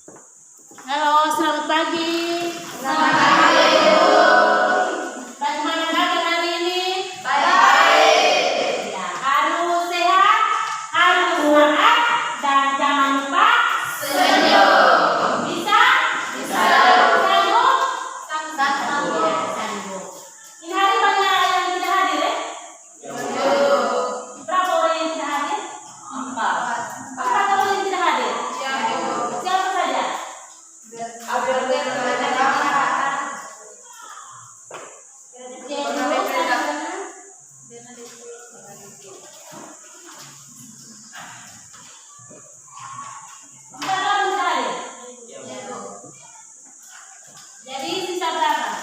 Halo, selamat pagi. Selamat pagi, Ibu. Bagaimana kabar hari ini? Baik. Ya, harus sehat, harus semangat, dan jangan lupa Senyum. bisa? Bisa. Sanggup? Sanggup. Ya, sanggup. Ini hari banyak yang tidak hadir ya? Berapa orang yang tidak hadir? 4 orang yang tidak hadir. Siapa saja? Jadi sisa berapa?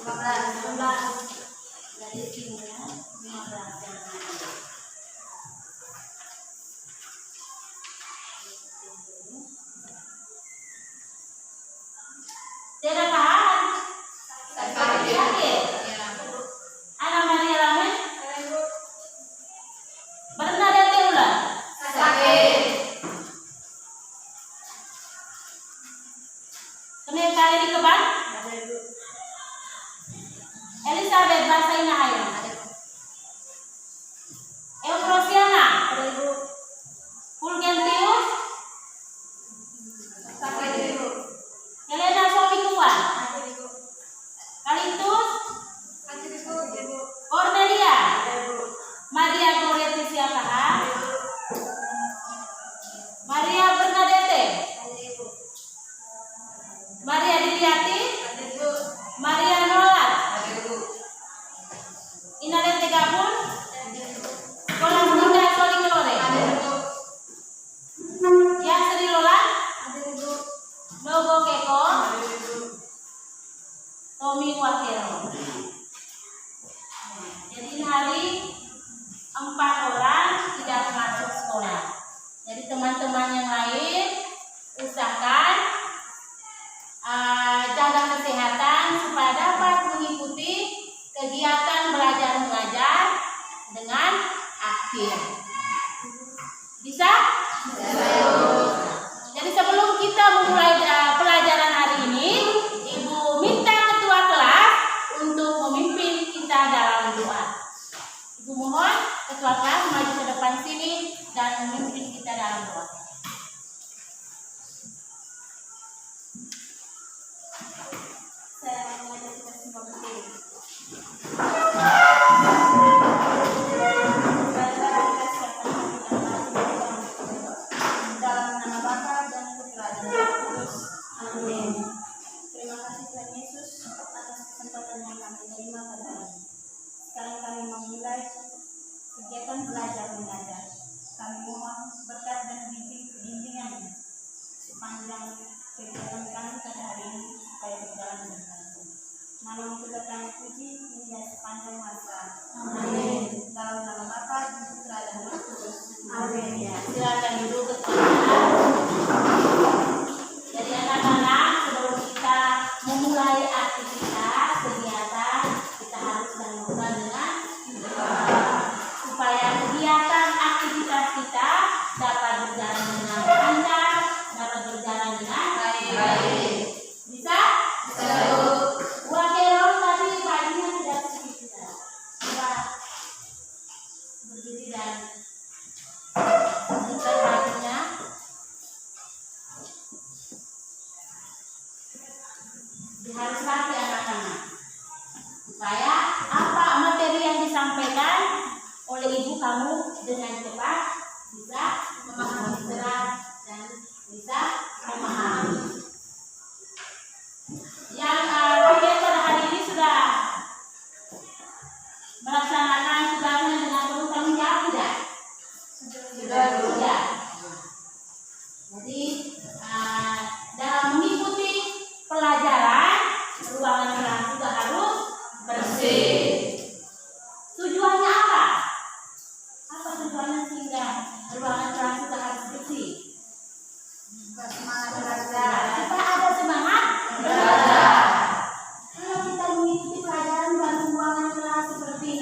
15. Jadi sini ya, 15 yang hadir. Tidak tahan. Sakit. Anak Maria Ramen. Bernadette ulang. Sakit. Kena kali di keban. Elizabeth bahasa Inahaya. Eufrosiana. Fulgentius. Helena Somikuan. Kalitus. Cornelia. Maria Goretti Siakaha. Maria Bernadette. Maria Didiati. Maria Nolat. Inalete Gabun. Kolam Bunda Soli Kelore. Yang Sri Lola. Nogo Keko. Tommy Wakero. Jadi hari 4 orang tidak masuk sekolah. Jadi teman-teman yang lain usahakan jaga kesehatan supaya dapat mengikuti kegiatan belajar mengajar dengan aktif. Bisa? Jadi sebelum kita memulai pelajaran hari ini, Ibu minta ketua kelas untuk memimpin kita dalam doa. Ibu mohon ketua kelas maju ke depan sini dan memimpin kita dalam doa. Saya mengajak kita semua berdiri. Dalam nama Bapa dan Putra dan Roh Kudus. Amin. Terima kasih Tuhan Yesus atas kesempatan yang kami terima pada hari ini. Sekarang kami memulai kegiatan belajar mengajar. Kami mohon berkat dan bimbingan sepanjang kegiatan kami pada hari ini supaya berjalan dengan baik. Nama Tuhan kami puji hingga sepanjang masa. Amin. Dalam nama Bapa dan Putra dan Roh Kudus. Amin. Ya, silakan duduk bersama. Jadi anak-anak, sebelum kita memulai aktivitas kegiatan, kita harus berdoa dengan supaya kegiatan aktivitas kita dapat berjalan dengan lancar, dapat berjalan dengan baik. Bisa? Wakero tadi bajunya tidak seperti kita. Coba berdiri dan buka bajunya. Harus rapi anak-anak supaya apa materi yang disampaikan oleh ibu kamu dengan cepat bisa memahami secara dan bisa memahami. Yang pada hari ini sudah melaksanakan tugasnya dengan penuh tanggung jawab tidak? Sudah. Jadi dalam mengikuti pelajaran ruangan kelas juga harus bersih. Tujuannya apa? Apa tujuannya sehingga ruangan kelas juga harus bersih? Semangat belajar. Supaya ada semangat belajar. Kalau kita mengikuti pelajaran dan ruangan kelas seperti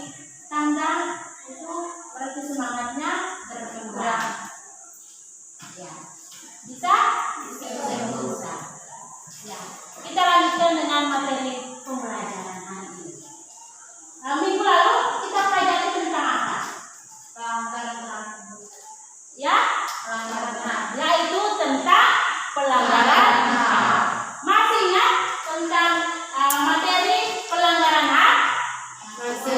kandang, itu berarti semangatnya berkurang. Ya. Bisa? Bisa. Ya. Kita lanjutkan dengan materi pembelajaran hari ini. Minggu lalu kita pelajari tentang apa? Pelanggaran HAM. Ya? Pelanggaran HAM. Yaitu tentang pelanggaran HAM. Masih ingat tentang materi pelanggaran HAM? Masih.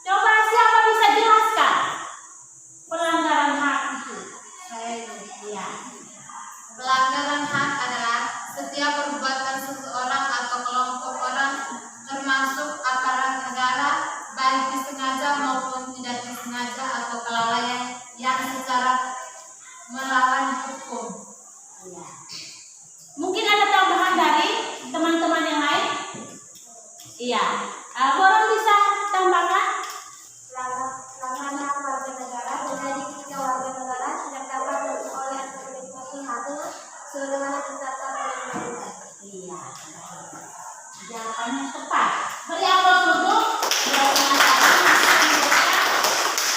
Coba siapa bisa jelaskan pelanggaran HAM itu? Ya. Pelanggaran HAM adalah setiap perbuatan seseorang atau kelompok orang termasuk aparat negara baik disengaja maupun tidak disengaja atau kelalaian yang secara melawan hukum. Ya. Mungkin ada tambahan dari teman-teman yang lain? Iya. Borong bisa tambahkan? Pelanggaran hak warga negara terjadi ketika warga negara tidak dapat memperoleh atau menikmati haknya sebagaimana ditetapkan oleh undang-undang. Iya. Jawabannya tepat. Beri aplaus untuk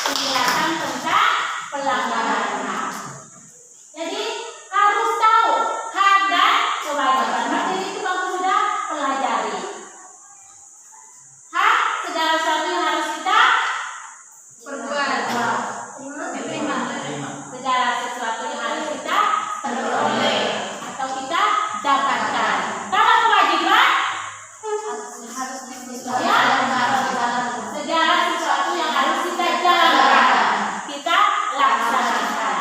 penjelasan tentang pelanggaran HAM. Jadi harus tahu hak dan kewajiban. Materi itu kamu sudah pelajari. Hak segala sesuatu yang harus kita Perbuat. terima. Segala sesuatu yang harus kita peroleh atau kita dapatkan. Kalau kewajiban Harus ya, segala sesuatu yang harus kita jalankan, kita laksanakan.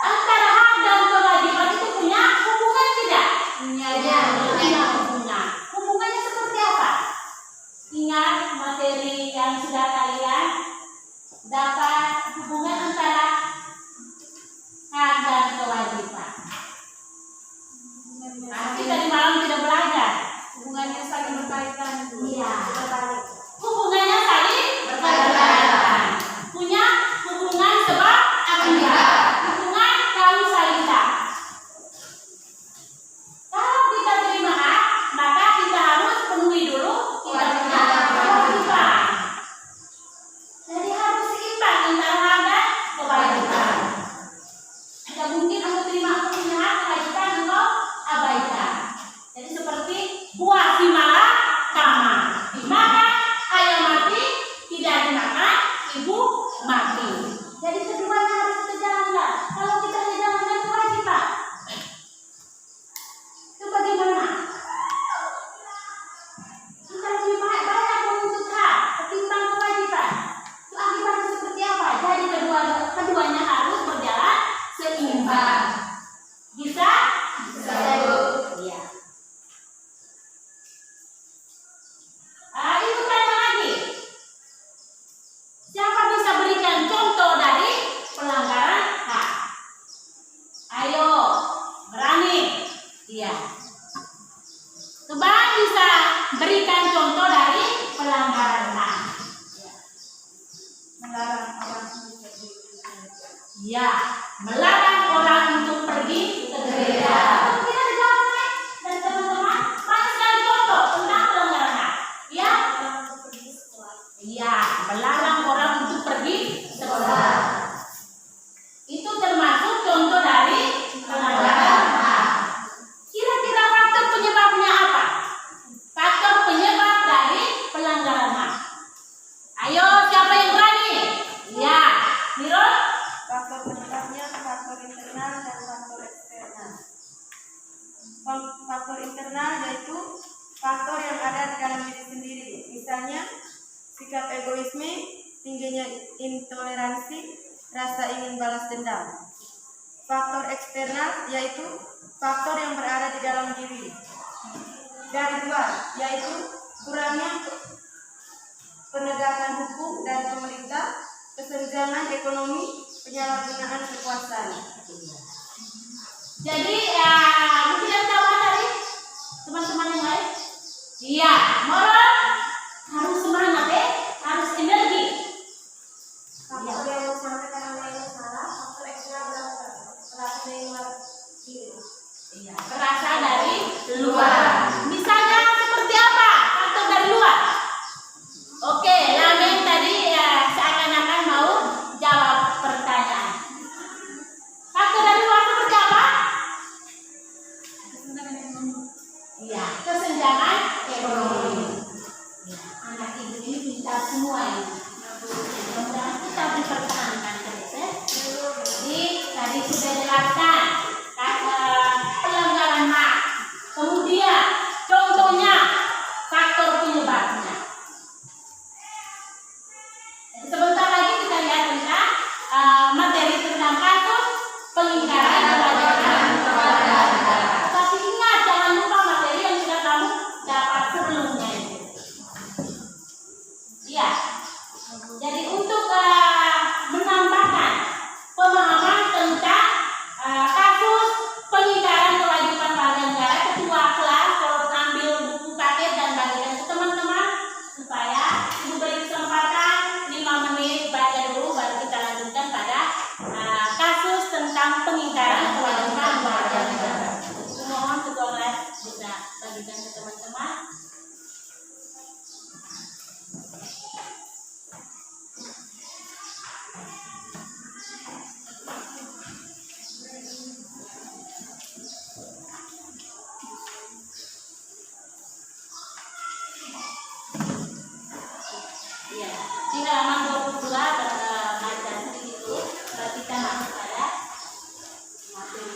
Antara hak dan kewajiban itu punya hubungan tidak? Punya hubungan. Hubungannya seperti apa? Ingat materi yang sudah kalian dapat hubungan antara hak dan kewajiban. Pasti tadi malam tidak belajar. hubungannya saling berkaitan. Iya. Hubungannya saling berkaitan. Punya hubungan sebab akibat. Hubungan kausalitas. Kalau kita terima hak, maka kita harus penuhi dulu kita punya kewajiban. Jadi harus seimbang antara hak dan kewajiban. Tidak mungkin aku terima aku punya hak, kewajiban engkau abaikan. Jadi seperti buah si malakama dimakan ayam mati, tidak dimakan ibu mati. Jadi keduanya harus kita jalankan. Kalau kita tidak jalankan kewajiban, itu bagaimana? Kita lebih banyak menuntut hak ketimbang kewajiban. Itu akibatnya seperti apa? Jadi keduanya harus berjalan seimbang. Bisa? Iya. Itu tanya lagi. Siapa bisa berikan contoh dari pelanggaran hak? Ayo, berani. Iya. Coba bisa berikan contoh dari pelanggaran hak. Melarang orang untuk pergi. Iya, melarang orang untuk pergi ke gereja. Kalau tidak dijawabkan dari teman-teman, banyak sekali contoh tentang pelanggaran hak. Iya. Iya, melarang orang untuk pergi sekolah. Itu termasuk contoh dari pelanggaran hak. Kira-kira faktor penyebabnya apa? Faktor penyebab dari pelanggaran hak. Ayo, siapa yang berani? Iya, Niro. Faktor penyebabnya faktor internal dan faktor eksternal. Faktor internal yaitu faktor yang ada di dalam diri sendiri. Misalnya sikap egoisme, tingginya intoleransi, rasa ingin balas dendam. Faktor eksternal yaitu faktor yang berada di dalam diri dari luar, yaitu kurangnya penegakan hukum dari pemerintah, kesenjangan ekonomi, penyalahgunaan kekuasaan. Jadi mungkin ada tambahan dari teman-teman yang lain? Iya, moral harus semangat harus energi. Faktor yang sampai orang lain salah, faktor eksternal adalah perasaan yang luar diri. Iya, terasa dari luar. Misalnya seperti apa faktor dari luar? Oke, Lamen tadi seakan-akan mau jawab pertanyaan. pengingkaran kewajiban kepada negara. Tapi ingat, jangan lupa materi yang sudah kamu dapat sebelumnya itu. Iya. Jadi untuk menambahkan pemahaman tentang kasus pengingkaran kewajiban warga negara, ketua kelas tolong ambil buku paket dan bagikan ke teman-teman supaya ibu beri kesempatan 5 menit baca dulu baru kita lanjutkan pada kasus tentang pengingkaran kewajiban warga negara. Mohon ketua kelas bisa bagikan ke teman-teman. Iya, di halaman 22 baca sedikit dulu, baru kita masuk pada materi.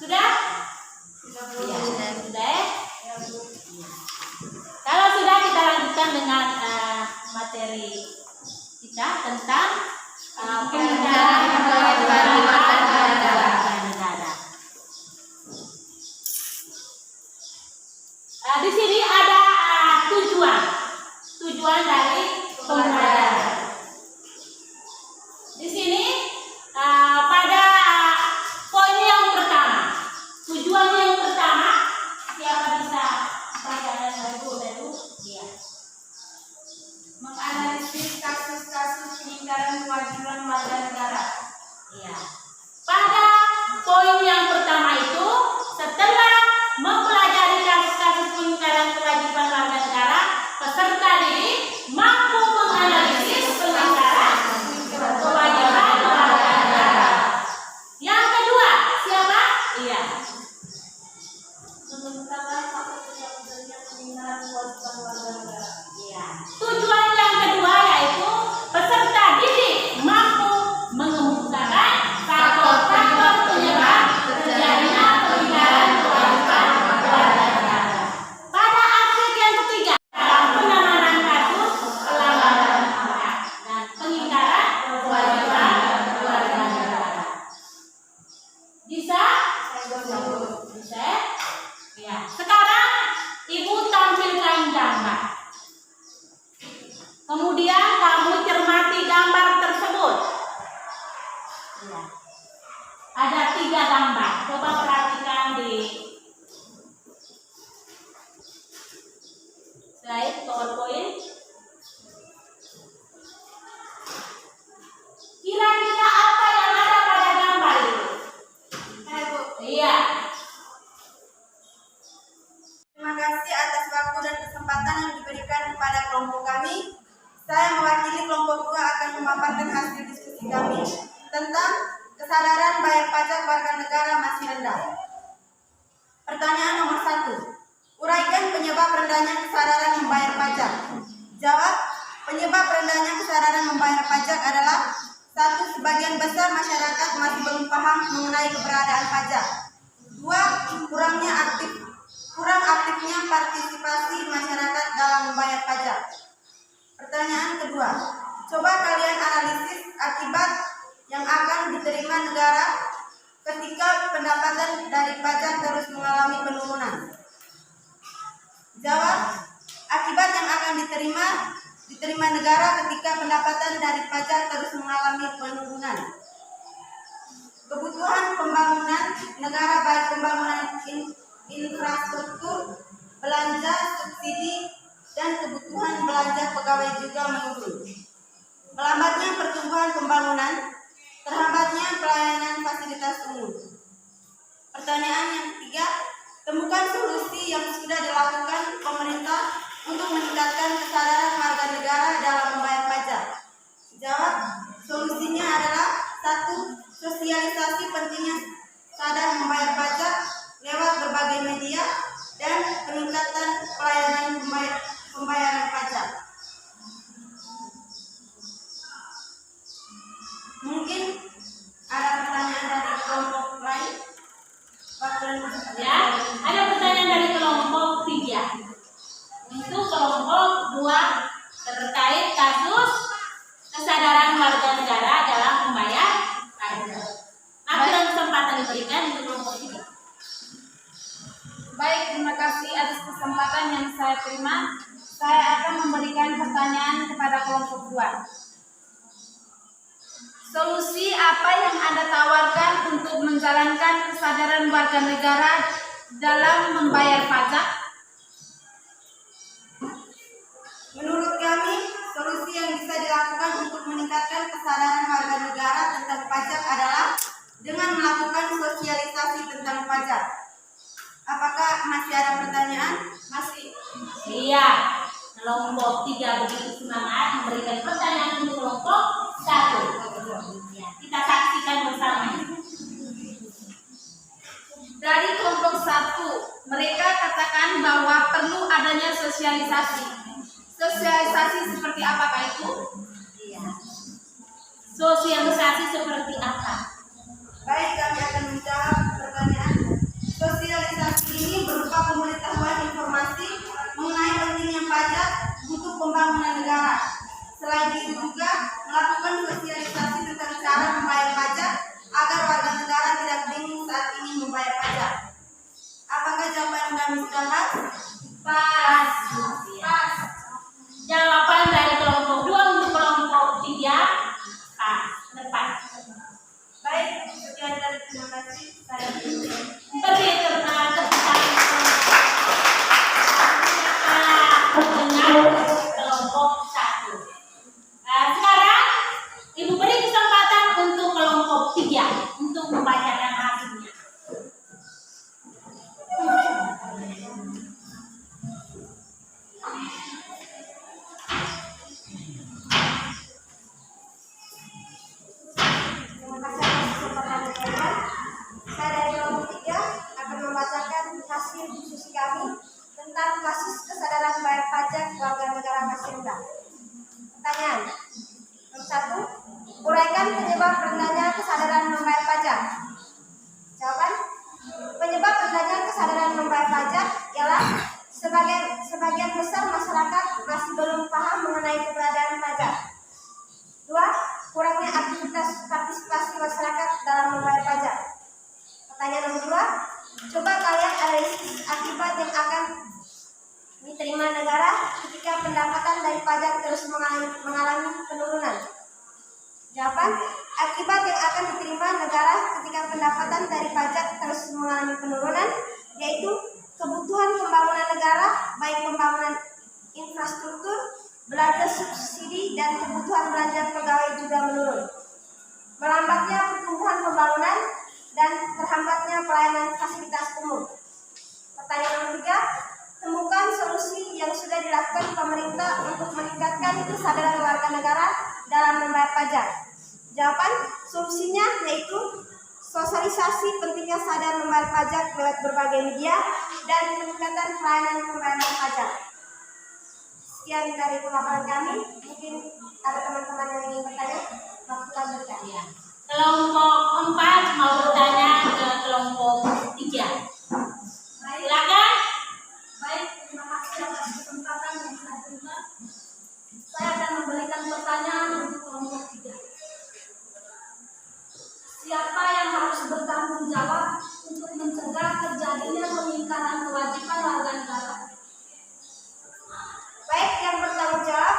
Sudah? Iya, sudah ya? Kalau sudah, kita lanjutkan dengan materi kita tentang pengingkaran kewajiban warga negara. Di sini ada tujuan dari pembelajaran. Di sini pada poin yang pertama, tujuan yang pertama, siapa bisa bacakan dulu? Iya. Menganalisis kasus-kasus pengingkaran kewajiban warga negara. Iya. Pada poin yang pertama itu, setelah mempelajari kasus-kasus pengingkaran kewajiban warga negara, peserta didik mampu menganalisis pengingkaran kewajiban warga negara. Yang kedua, siapa? Iya. Menentukan fakta terjadinya pengingkaran kewajiban warga negara. Iya. Tujuan yang kedua yaitu peserta didik mampu mengemukakan faktor-faktor penyebab terjadinya pengingkaran kewajiban warga negara. Pada aspek yang ketiga, dalam penanganan kasus pelanggaran HAM dan pengingkaran kewajiban warga negara. Bisa? Bisa? Ya. Sekarang ibu tampilkan gambar. Kemudian kamu cermati gambar tersebut. Ya. Ada 3 gambar. Coba perhatikan di slide PowerPoint. Kira-kira apa yang ada pada gambar itu? Iya. Terima kasih atas waktu dan kesempatan yang diberikan kepada kelompok kami. Saya mewakili kelompok 2 akan memaparkan hasil diskusi kami tentang kesadaran bayar pajak warga negara masih rendah. Pertanyaan nomor 1. Uraikan penyebab rendahnya kesadaran membayar pajak. Jawab, penyebab rendahnya kesadaran membayar pajak adalah 1. Sebagian besar masyarakat masih belum paham mengenai keberadaan pajak. 2. Kurang aktifnya partisipasi masyarakat dalam membayar pajak. Pertanyaan kedua, coba kalian analisis akibat yang akan diterima negara ketika pendapatan dari pajak terus mengalami penurunan? Jawab, akibat yang akan diterima negara ketika pendapatan dari pajak terus mengalami penurunan. Kebutuhan pembangunan negara baik pembangunan infrastruktur, belanja subsidi, dan kebutuhan belanja pegawai juga menurun. Melambatnya pertumbuhan pembangunan, terhambatnya pelayanan fasilitas umum. Pertanyaan yang ketiga, temukan solusi yang sudah dilakukan pemerintah untuk meningkatkan kesadaran warga negara dalam membayar pajak. Jawab, solusinya adalah 1. Sosialisasi pentingnya sadar membayar pajak lewat berbagai media dan peningkatan pelayanan pembayaran pajak. Mungkin ada pertanyaan dari kelompok lain? Ya, ada pertanyaan dari kelompok 3. Untuk kelompok 2 terkait kasus kesadaran warga negara dalam membayar pajak. Aturan kesempatan diberikan untuk kelompok 3. Baik, terima kasih atas kesempatan yang saya terima. Saya akan memberikan pertanyaan kepada kelompok 2. Solusi apa yang Anda tawarkan untuk menjalankan kesadaran warga negara dalam membayar pajak? Menurut kami, solusi yang bisa dilakukan untuk meningkatkan kesadaran warga negara tentang pajak adalah dengan melakukan sosialisasi tentang pajak. Apakah masih ada pertanyaan? Masih. Iya, kelompok 3 begitu semangat memberikan pertanyaan untuk kelompok 1. Ya, kita saksikan bersama. Dari kelompok 1, mereka katakan bahwa perlu adanya sosialisasi. Sosialisasi seperti apakah itu? Iya. Sosialisasi seperti apa? Baik, kami akan menjawab pertanyaan. Sosialisasi ini berupa pemberitahuan informasi mengenai pentingnya pajak untuk pembangunan negara. Selain itu juga melakukan sosialisasi tentang cara membayar pajak agar warga negara tidak bingung saat ini membayar pajak. Apakah jawaban kami sudah pas? Pas. Pas. Jawaban dari kelompok 2 untuk kelompok 3 pas. Tepat. Baik, sekian dan terima kasih. Saya Beri tepuk dengan kelompok 1. Nah, sekarang Ibu beri kesempatan untuk kelompok 3 untuk membacakan hasilnya. Terima kasih atas kesempatan yang diberikan. Saya dari kelompok 3 akan membacakan hasil diskusi kami tentang kasus kesadaran bayar pajak warga negara masih rendah. Pertanyaan nomor 1, uraikan penyebab rendahnya kesadaran membayar pajak. Jawaban, penyebab rendahnya kesadaran membayar pajak ialah sebagian besar masyarakat masih belum paham mengenai keberadaan pajak. 2, kurangnya aktivitas partisipasi masyarakat dalam membayar pajak. Pertanyaan nomor 2, coba kalian analisis akibat yang akan diterima negara ketika pendapatan dari pajak terus mengalami penurunan. Jawaban, akibat yang akan diterima negara ketika pendapatan dari pajak terus mengalami penurunan yaitu kebutuhan pembangunan negara baik pembangunan infrastruktur, belanja subsidi, dan kebutuhan belanja pegawai juga menurun. Melambatnya pertumbuhan pembangunan dan terhambatnya pelayanan fasilitas umum. Pertanyaan nomor 3, temukan solusi yang sudah dilakukan pemerintah untuk meningkatkan kesadaran warga negara dalam membayar pajak. Jawaban, solusinya yaitu sosialisasi pentingnya sadar membayar pajak lewat berbagai media dan peningkatan pelayanan pembayaran pajak. Sekian dari pemaparan kami. Mungkin ada teman-teman yang ingin bertanya. Waktu kami berikan. Ya. Kelompok 4 mau bertanya ke kelompok 3. Silakan. Baik, terima kasih atas kesempatan yang saya terima. Saya akan memberikan pertanyaan untuk kelompok 3. Siapa yang harus bertanggung jawab untuk mencegah terjadinya pengingkaran kewajiban warga negara? Baik, yang bertanggung jawab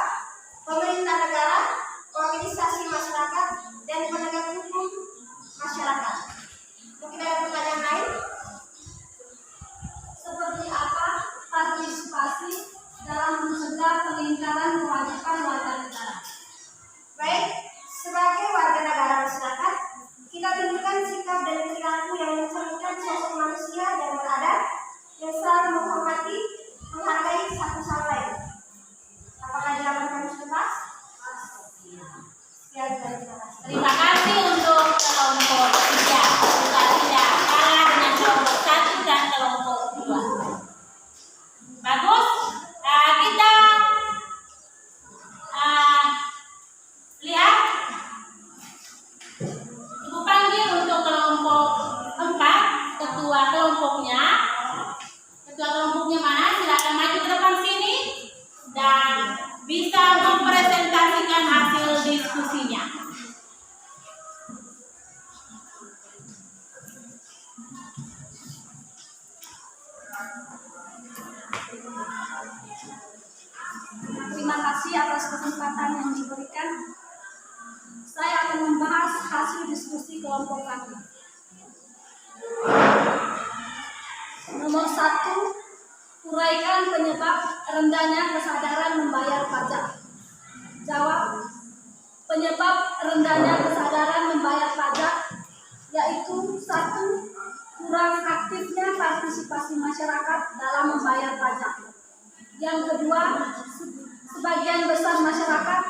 pemerintah negara, organisasi masyarakat, dan penegak hukum masyarakat. Mungkin ada pertanyaan lain? Seperti apa partisipasi dalam mencegah pengingkaran kewajiban warga negara? Baik, sebagai warga negara masyarakat, kita tunjukkan sikap dan perilaku yang mencerminkan sosok manusia yang beradab, yang selalu menghormati, menghargai satu sama lain. Apakah jawaban kami sudah pas? Sekian, terima kasih. Terima kasih untuk kelompok 3. Kita tidak kalah dengan kelompok 1 dan kelompok 2. Bagus. Kita lihat. Ibu panggil untuk kelompok 4 ketua kelompoknya. Ketua kelompoknya mana? Silakan maju ke depan sini dan bisa mempresentasikan hasil diskusinya. Terima kasih atas kesempatan yang diberikan. Saya akan membahas hasil diskusi kelompok kami. Nomor 1, uraikan penyebab rendahnya kesadaran membayar pajak. Jawab, penyebab rendahnya kesadaran membayar pajak yaitu 1. Kurang aktifnya partisipasi masyarakat dalam membayar pajak. Yang kedua, sebagian besar masyarakat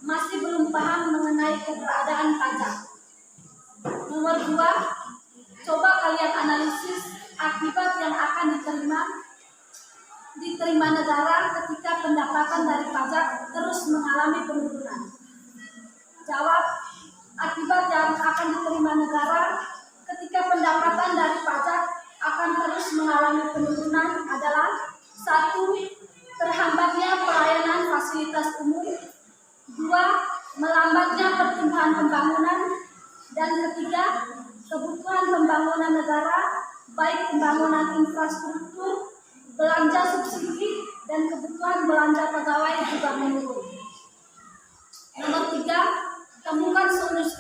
masih belum paham mengenai keberadaan pajak. Nomor 2, coba kalian analisis akibat yang akan diterima negara ketika pendapatan dari pajak terus mengalami penurunan. Jawab, akibat yang akan diterima negara ketika pendapatan dari pajak akan terus mengalami penurunan adalah 1. Terhambatnya pelayanan fasilitas umum, 2. Melambatnya pertumbuhan pembangunan, dan ketiga, kebutuhan pembangunan negara, baik pembangunan infrastruktur, belanja subsidi, dan kebutuhan belanja pegawai juga menurun. Nomor 3, temukan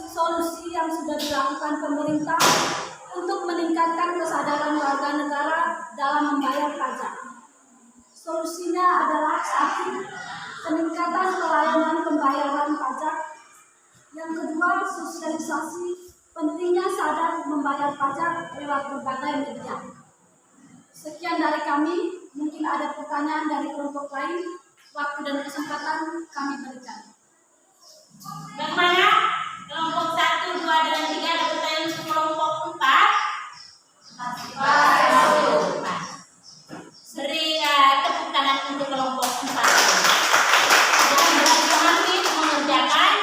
solusi yang sudah dilakukan pemerintah untuk meningkatkan kesadaran warga negara dalam membayar pajak. Solusinya adalah 1. Peningkatan pelayanan pembayaran pajak. Yang kedua, sosialisasi pentingnya sadar membayar pajak lewat berbagai media. Sekian dari kami. Mungkin ada pertanyaan dari kelompok lain. Waktu dan kesempatan kami berikan. Bagaimana? Kelompok 1, 2, dan 3 ada pertanyaan untuk kelompok 4? Beri tepuk tangan untuk kelompok 4. Dan berhati-hati mengerjakan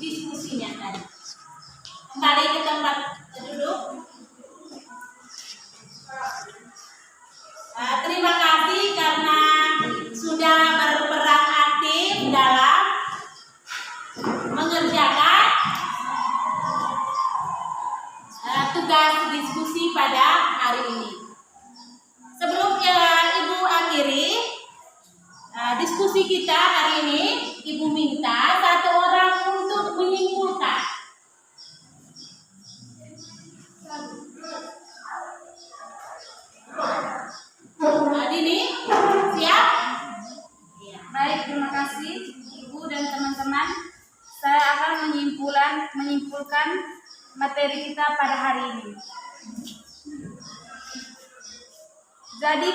diskusinya tadi. Kembali ke tempat duduk. Terima kasih karena sudah berperan aktif dalam mengerjakan tugas diskusi pada hari ini. Sebelum Ibu akhiri diskusi kita hari ini, Ibu minta satu orang untuk menyimpulkan. Dini, siap? Baik, terima kasih Ibu dan teman-teman. Saya akan menyimpulkan materi kita pada hari ini. Jadi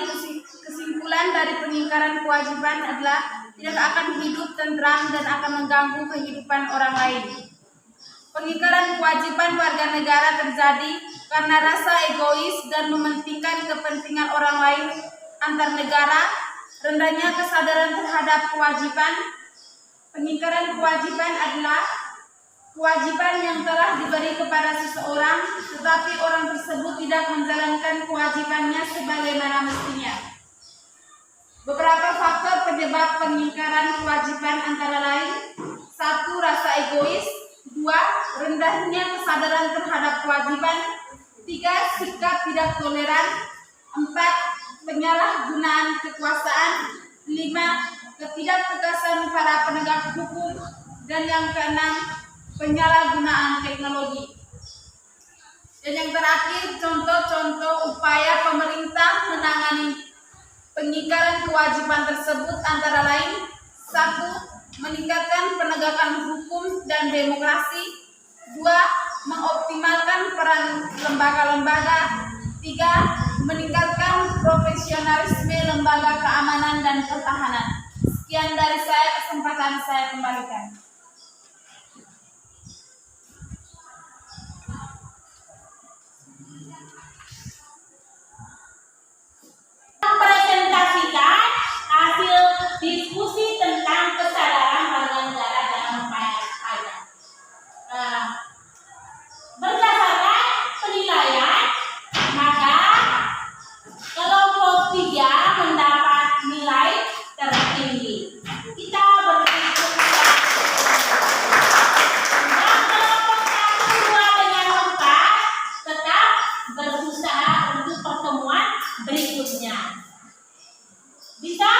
kesimpulan dari pengingkaran kewajiban adalah tidak akan hidup tentram dan akan mengganggu kehidupan orang lain. Pengingkaran kewajiban warga negara terjadi karena rasa egois dan mementingkan kepentingan orang lain antar negara, rendahnya kesadaran terhadap kewajiban. Pengingkaran kewajiban adalah kewajiban yang telah diberi kepada seseorang, tetapi orang tersebut tidak menjalankan kewajibannya sebagaimana mestinya. Beberapa faktor penyebab pengingkaran kewajiban antara lain: 1. Rasa egois, 2. 2. Rendahnya kesadaran terhadap kewajiban. 3. Sikap tidak toleran. 4. Penyalahgunaan kekuasaan. 5. Ketidaktegasan para penegak hukum. Dan yang keenam, penyalahgunaan teknologi. Dan yang terakhir, contoh-contoh upaya pemerintah menangani pengingkaran kewajiban tersebut antara lain: 1. Meningkatkan penegakan hukum dan demokrasi. 2. Mengoptimalkan peran lembaga-lembaga. 3. Meningkatkan profesionalisme lembaga keamanan dan pertahanan. Sekian dari saya, kesempatan saya kembalikan. Presentasikan hasil diskusi tentang kesadaran warga negara dalam membayar pajak. Berdasarkan penilaian, maka kelompok 3 mendapat nilai tertinggi. Kita bersyukur dan kelompok 1, 2 dengan 4 tetap berusaha untuk pertemuan berikutnya. Bisa?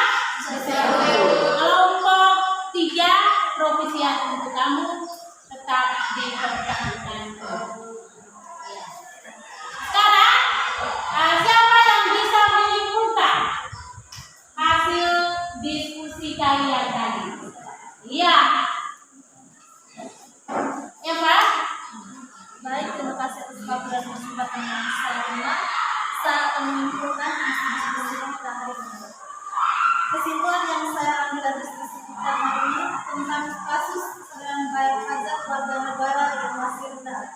Kelompok 3 provisiat untuk kamu tetap dipertahankan. Ya. Sekarang siapa yang bisa menyimpulkan hasil diskusi kalian tadi? Iya. Eva? Baik, terima kasih atas waktu dan kesempatan yang saya terima. Saya akan menyimpulkan hasil diskusi kita hari ini. Kesimpulan yang saya ambil dari diskusi kita hari ini tentang kasus kesadaran bayar pajak warga negara yang masih rendah,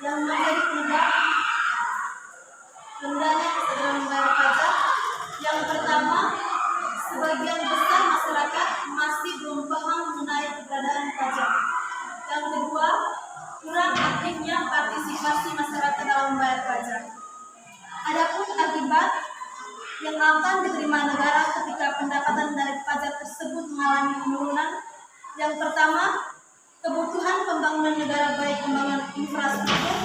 yang menjadi penyebab rendahnya kesadaran bayar pajak. Yang pertama, sebagian besar masyarakat masih belum paham mengenai keberadaan pajak. Yang kedua, kurang aktifnya partisipasi masyarakat dalam membayar pajak. Adapun akibat yang akan diterima negara ketika pendapatan dari pajak tersebut mengalami penurunan. Yang pertama, kebutuhan pembangunan negara baik pembangunan infrastruktur,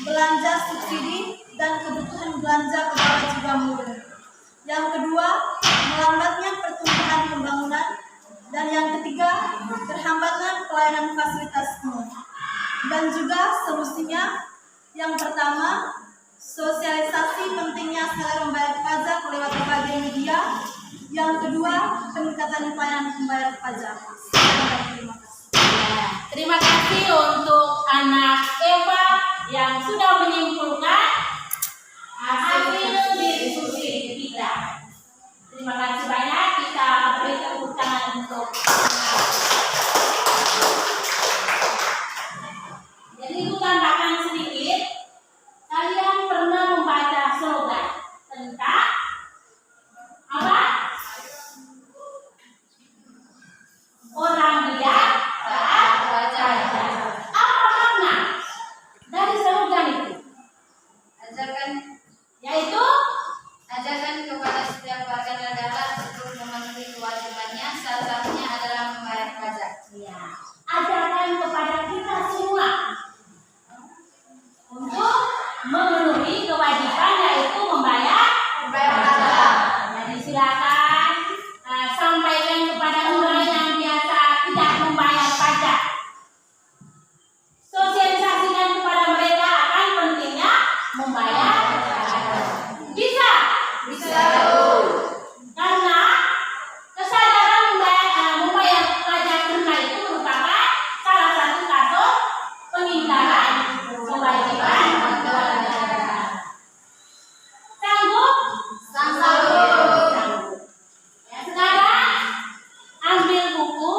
belanja subsidi, dan kebutuhan belanja pegawai juga menurun. Yang kedua, melambatnya pertumbuhan pembangunan. Dan yang ketiga, terhambatnya pelayanan fasilitas umum. Dan juga solusinya, yang pertama, sosialisasi pentingnya sadar membayar pajak lewat berbagai media. Yang kedua, peningkatan pelayanan pembayar pajak. Terima kasih. Terima kasih untuk anak Eva yang sudah menyimpulkan hasil diskusi kita. Terima kasih banyak. Kita beri tepuk tangan untuk jadi itu tambahkan sedikit. Kalian pernah membaca slogan tentang apa? Orang bijak taat pajak. Apa makna dari slogan itu? Yaitu Ajarkan kepada setiap warga negara untuk memenuhi kewajibannya, salah satunya adalah membayar pajak. ya, ajarkan kepada kita semua untuk memenuhi kewajiban yaitu membayar pajak. Jadi silakan sampaikan kepada orang yang biasa tidak membayar pajak. Sosialisasikan kepada mereka akan pentingnya membayar pajak. Bisa? Bisa. Karena kesadaran membayar pajak rendah itu merupakan salah satu kasus pengingkaran kewajiban warga negara. Sanggup? Sanggup. Ya, sekarang ambil buku,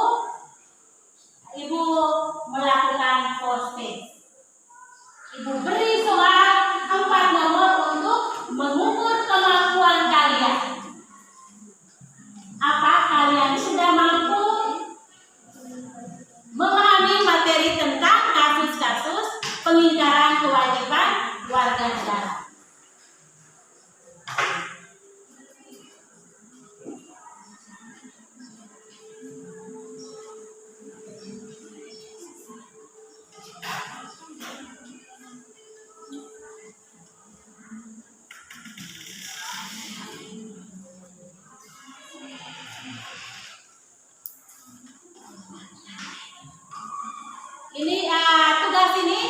Ibu melakukan posting. Ibu beri soal 4 nomor untuk mengukur kemampuan kalian. Apa kalian sudah mampu memahami materi tentang kasus-kasus pengingkaran kewajiban warga negara? Ini tugas ini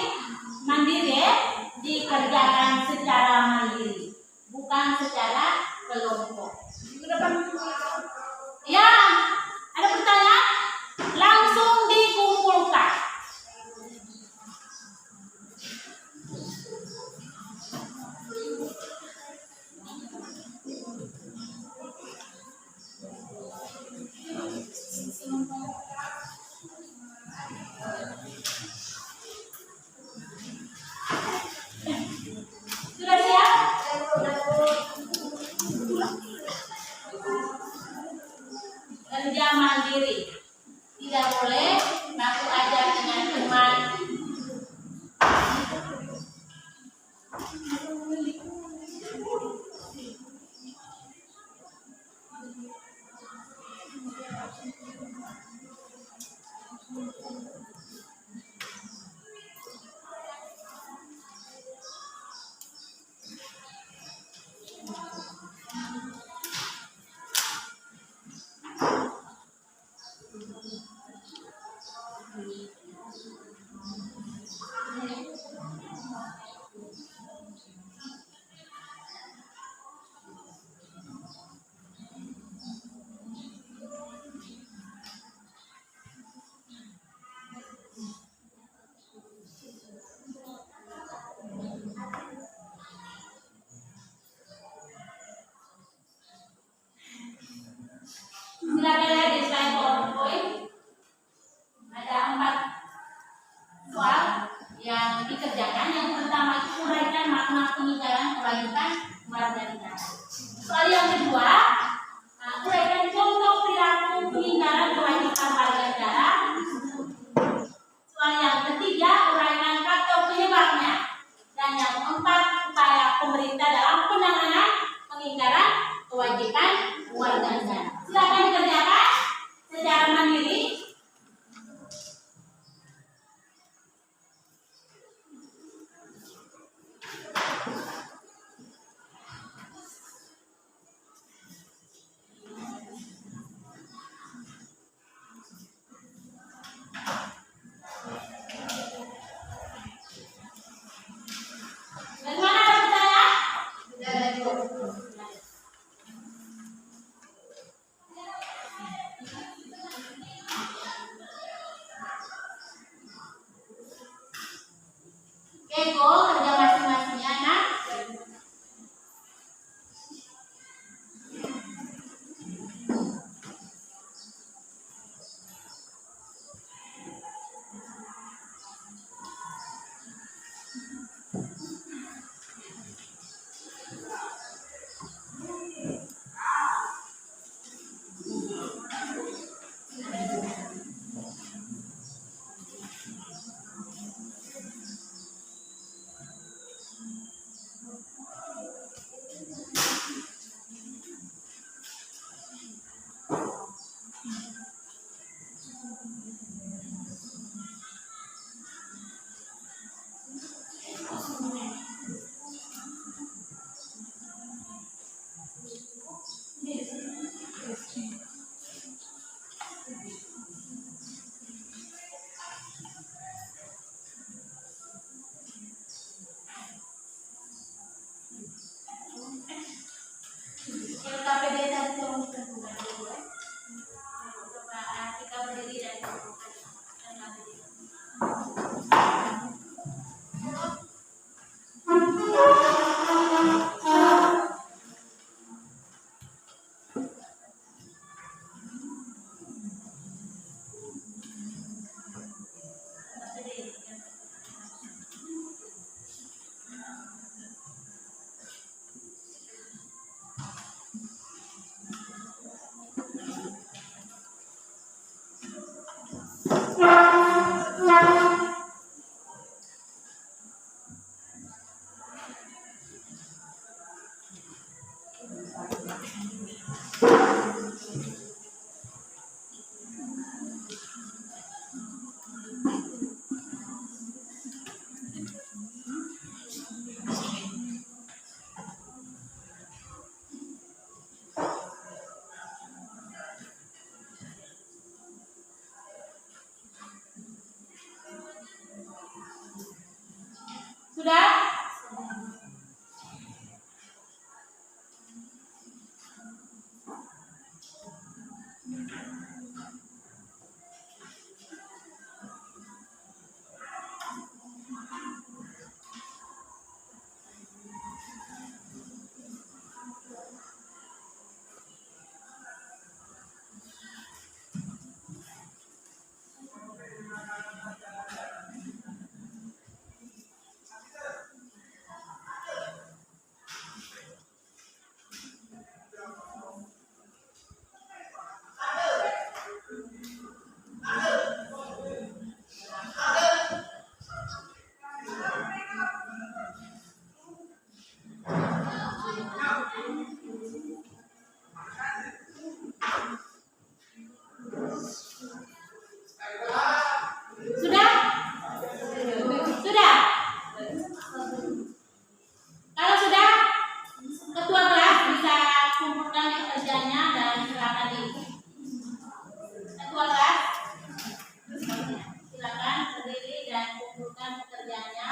mandiri ya, dikerjakan secara mandiri, bukan secara kelompok. Ya, ada pertanyaan? Langsung dikumpulkan. Sudah siap? Kerja mandiri. Tidak boleh ngaku aja dengan teman. Silakan lihat di slide PowerPoint. Ada 4 soal yang dikerjakan. Yang pertama itu uraikan makna pengingkaran kewajiban warga negara. Soal yang kedua, uraikan contoh perilaku pengingkaran kewajiban warga negara. Soal yang ketiga, uraikan faktor penyebabnya. Dan yang keempat, upaya pemerintah dalam penanganan pengingkaran kewajiban warga negara. Silakan dikerjakan secara mandiri. Bagaimana, ada pertanyaan? Tidak ada Ibu. Oke, go kerja masing-masingnya, nah. Sudah? Sudah? Sudah? Kalau sudah, ketua kelas bisa kumpulkan kerjanya dan silakan diikuti. Ketua kelas, silakan berdiri dan kumpulkan pekerjaannya.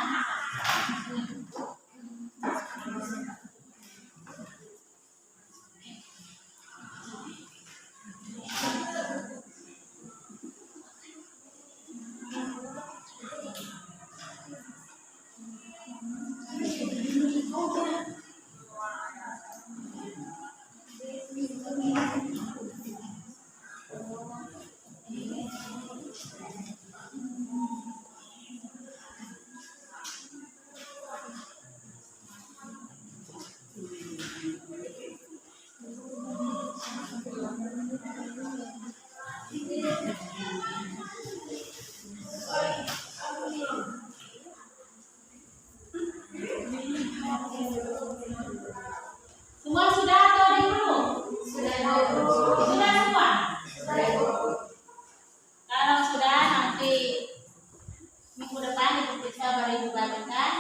Semua sudah atau ada yang belum? Sudah semua? Kalau sudah, nanti minggu depan diperiksa baru Ibu bagikan.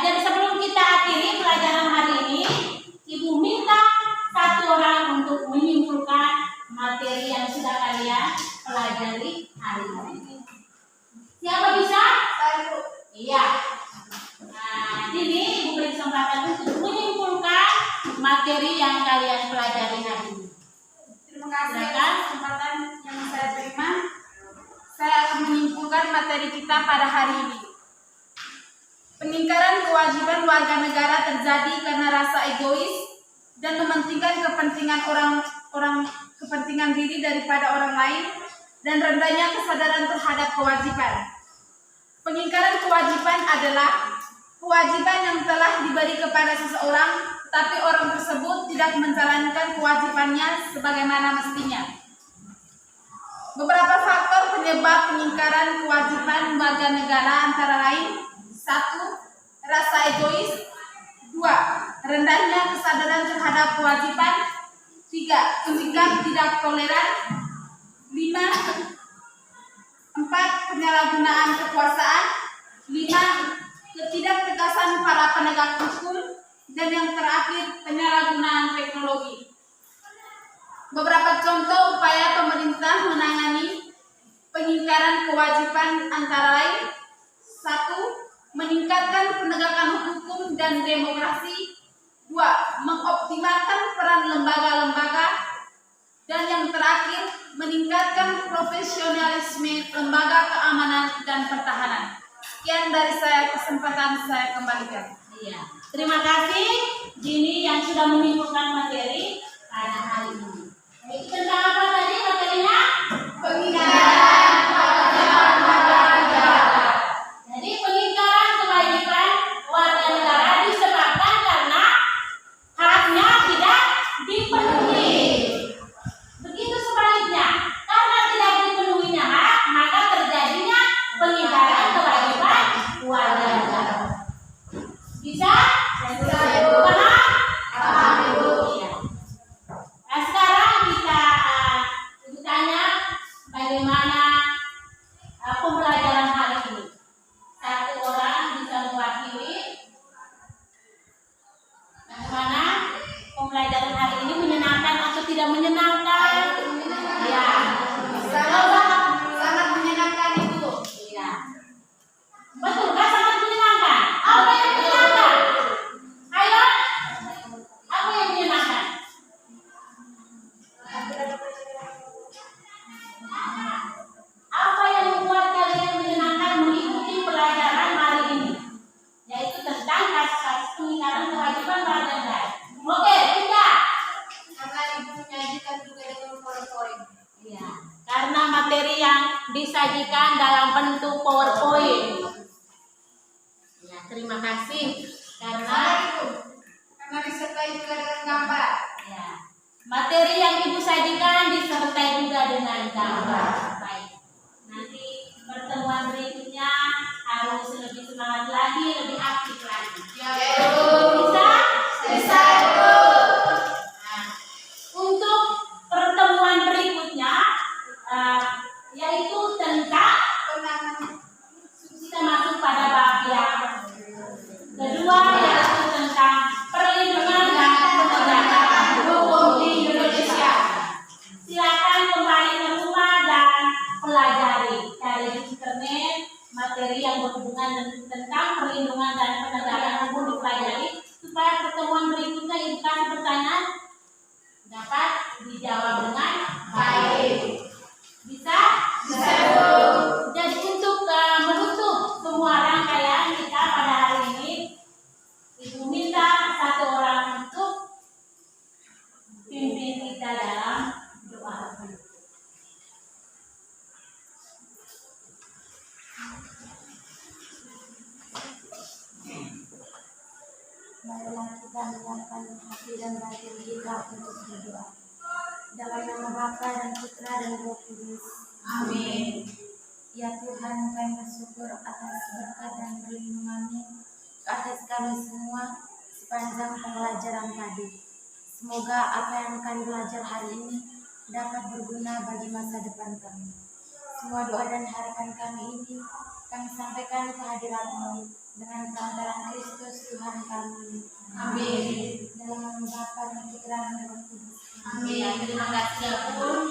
Jadi sebelum kita akhiri pelajaran hari ini, Ibu minta satu orang untuk menyimpulkan materi yang sudah kalian pelajari hari ini. Siapa bisa? Iya. Nah, ini Ibu beri kesempatan untuk menyimpulkan materi yang kalian pelajari hari ini. Terima kasih atas kesempatan yang saya terima. Saya akan menyimpulkan materi kita pada hari ini. Peningkaran kewajiban warga negara terjadi karena rasa egois dan mementingkan kepentingan diri daripada orang lain dan rendahnya kesadaran terhadap kewajiban. Peningkaran kewajiban adalah kewajiban yang telah diberi kepada seseorang, tapi orang tersebut tidak menjalankan kewajibannya sebagaimana mestinya. Beberapa faktor penyebab peningkaran kewajiban warga negara antara lain: 1. Rasa egois. 2. Rendahnya kesadaran terhadap kewajiban. 3. Sikap tidak toleran. 5. 4. Penyalahgunaan kekuasaan. 5. Ketidaktegasan para penegak hukum. Dan yang terakhir, penyalahgunaan teknologi. Beberapa contoh upaya pemerintah menangani peningkaran kewajiban antara lain: 1. Meningkatkan penegakan hukum dan demokrasi. 2. Mengoptimalkan peran lembaga-lembaga. Dan yang terakhir, meningkatkan profesionalisme lembaga keamanan dan pertahanan. Sekian dari saya, kesempatan saya kembalikan. Iya. Terima kasih Jini yang sudah menyimpulkan materi pada hari ini. Tentang apa tadi materinya? Peningkatan kewajiban warga negara. Jadi peningkatan kewajiban warga negara disebabkan karena haknya tidak dipenuhi. Begitu sebaliknya, karena tidak dipenuhinya hak, maka terjadinya peningkatan kewajiban warga negara. Bisa? Paham? Paham, Ibu. Iya. Nah, sekarang kita tanya bagaimana disajikan dalam bentuk PowerPoint. Ya, terima kasih karena disertai juga dengan gambar. ya, materi yang Ibu sajikan disertai juga dengan gambar. Baik. Nanti pertemuan berikutnya harus lebih semangat lagi, lebih aktif lagi. Bisa? Bisa, Nah, untuk pertemuan berikutnya yaitu tentang kita masuk pada bab yang kedua, yaitu tentang perlindungan dan penegakan hukum di Indonesia. Silakan kembali ke rumah dan pelajari dari internet materi yang berhubungan tentang perlindungan dan penegakan hukum dipelajari supaya pertemuan berikutnya Ibu kasih pertanyaan dapat dijawab dengan baik. Bisa? Bisa. Jadi untuk menutup semua rangkaian kita pada hari ini, Ibu minta satu orang untuk pimpin kita dalam doa. Marilah kita menyiapkan hati dan batin kita untuk berdoa. Dalam nama Bapa dan Putra dan Roh Kudus. Amin. Ya Tuhan, kami bersyukur atas berkat dan perlindungan-Mu atas kami semua sepanjang pembelajaran tadi. Semoga apa yang kami belajar hari ini dapat berguna bagi masa depan kami. Semua doa dan harapan kami ini kami sampaikan ke hadirat-Mu dengan perantaraan Kristus Tuhan kami. Amin. Dalam nama Bapa dan Putra dan Roh Kudus. Amin. Terima kasih ya Pun.